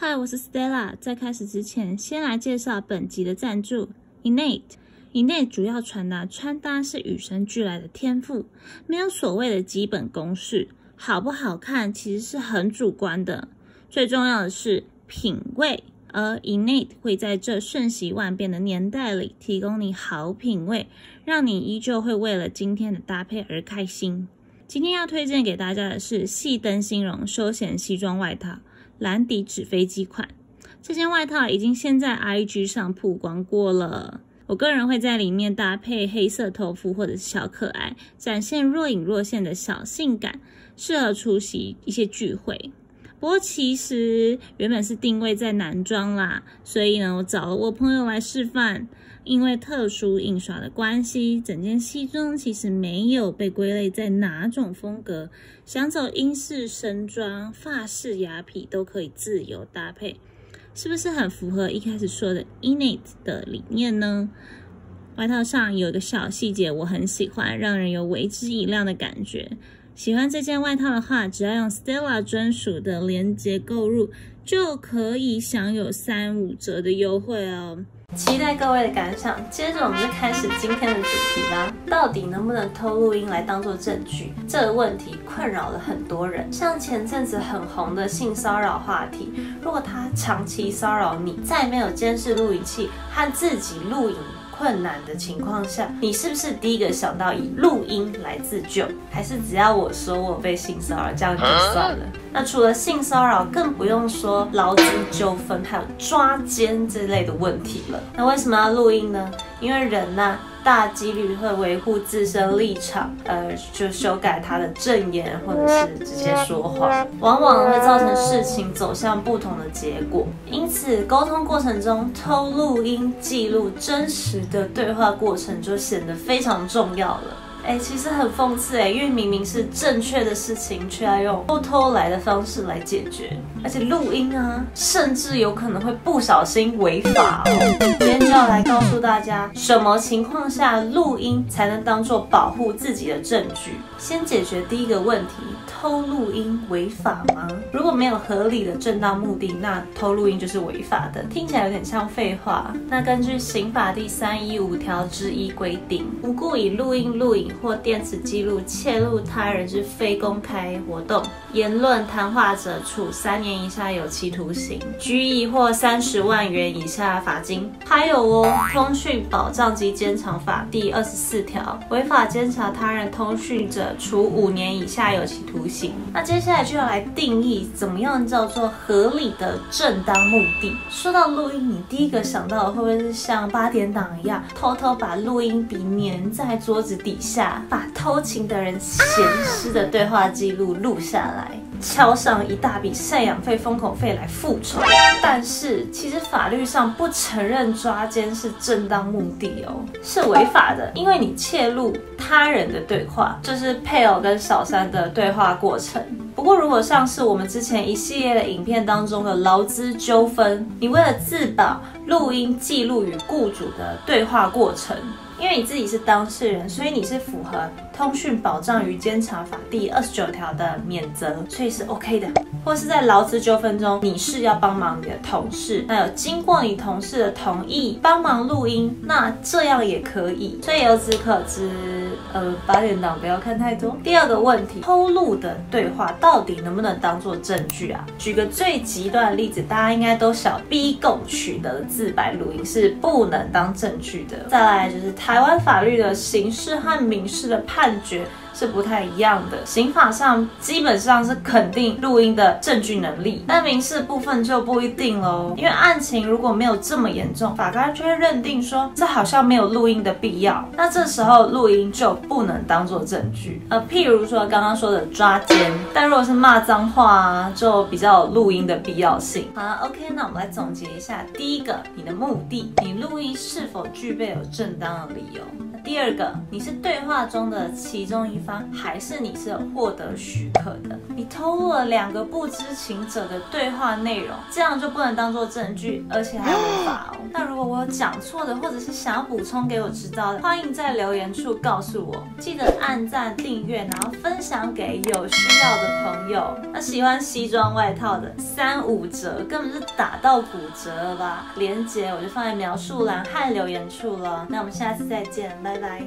嗨，我是 Stella。在开始之前，先来介绍本集的赞助 Innate。Innate 主要传达穿搭是与生俱来的天赋，没有所谓的基本公式，好不好看其实是很主观的。最重要的是品味，而 Innate 会在这瞬息万变的年代里提供你好品味，让你依旧会为了今天的搭配而开心。今天要推荐给大家的是细灯芯绒休闲西装外套。蓝底纸飞机款，这件外套已经先在 IG 上曝光过了。我个人会在里面搭配黑色头肤或者是小可爱，展现若隐若现的小性感，适合出席一些聚会。不过其实原本是定位在男装啦，所以呢，我找了我朋友来示范。因为特殊印刷的关系，整件西装其实没有被归类在哪种风格，想走英式深装、法式雅痞都可以自由搭配，是不是很符合一开始说的 Innate 的理念呢？外套上有一个小细节我很喜欢，让人有为之一亮的感觉。喜欢这件外套的话，只要用 Stella 专属的链接购入，就可以享有35折的优惠哦。期待各位的感想，接着我们就开始今天的主题啦。到底能不能偷录音来当作证据？这个问题困扰了很多人。像前阵子很红的性骚扰话题，如果他长期骚扰你，在没有监视录影器和自己录影困难的情况下，你是不是第一个想到以录音来自救？还是只要我说我被性骚扰，这样就算了？那除了性骚扰，更不用说劳资纠纷，还有抓奸之类的问题了。那为什么要录音呢？因为人呐，大几率会维护自身立场，就修改他的证言，或者是直接说谎，往往会造成事情走向不同的结果。因此，沟通过程中偷录音记录真实的对话过程，就显得非常重要了。其实很讽刺因为明明是正确的事情，却要用偷来的方式来解决，而且录音啊，甚至有可能会不小心违法哦。今天就要来告诉大家，什么情况下录音才能当作保护自己的证据。先解决第一个问题，偷录音违法吗？如果没有合理的正当目的，那偷录音就是违法的。听起来有点像废话。那根据刑法第315条之1规定，无故以录音、录影或电子记录窃录他人之非公开活动、言论、谈话者，处3年以下有期徒刑、拘役或30万元以下罚金。还有通讯保障及监察法第24条，违法监察他人通讯者，处5年以下有期徒刑。那接下来就要来定义怎么样叫做合理的正当目的。说到录音，你第一个想到的会不会是像8点档一样，偷偷把录音笔粘在桌子底下，把偷情的人咸湿的对话记录录下来，敲上一大笔赡养费、封口费来复仇？但是其实法律上不承认抓奸是正当目的是违法的，因为你窃录他人的对话，就是配偶跟小三的对话过程。不过如果像是我们之前一系列的影片当中的劳资纠纷，你为了自保，录音记录与雇主的对话过程，因为你自己是当事人，所以你是符合通讯保障与监察法第29条的免责，所以是 OK 的。或是在劳资纠纷中，你是要帮忙你的同事，那有经过你同事的同意帮忙录音，那这样也可以。所以由此可知，8点档不要看太多。第二个问题，偷录的对话到底能不能当作证据啊？举个最极端的例子，大家应该都晓逼供取得的自白录音是不能当证据的。再来就是台湾法律的刑事和民事的判决是不太一样的，刑法上基本上是肯定录音的证据能力，但民事部分就不一定咯。因为案情如果没有这么严重，法官就会认定说这好像没有录音的必要，那这时候录音就不能当作证据。譬如说刚刚说的抓奸，但如果是骂脏话啊，就比较有录音的必要性。好了 ，OK， 那我们来总结一下，第一个，你的目的，你录音是否具备有正当的理由？第二个，你是对话中的其中一方，还是你是有获得许可的？你透露了2个不知情者的对话内容，这样就不能当做证据，而且还违法哦。那如果我有讲错的，或者是想要补充给我知道的，欢迎在留言处告诉我。记得按赞、订阅，然后分享给有需要的朋友。那喜欢西装外套的3、5折，根本是打到骨折了吧？链接我就放在描述栏和留言处了。那我们下次再见，拜拜。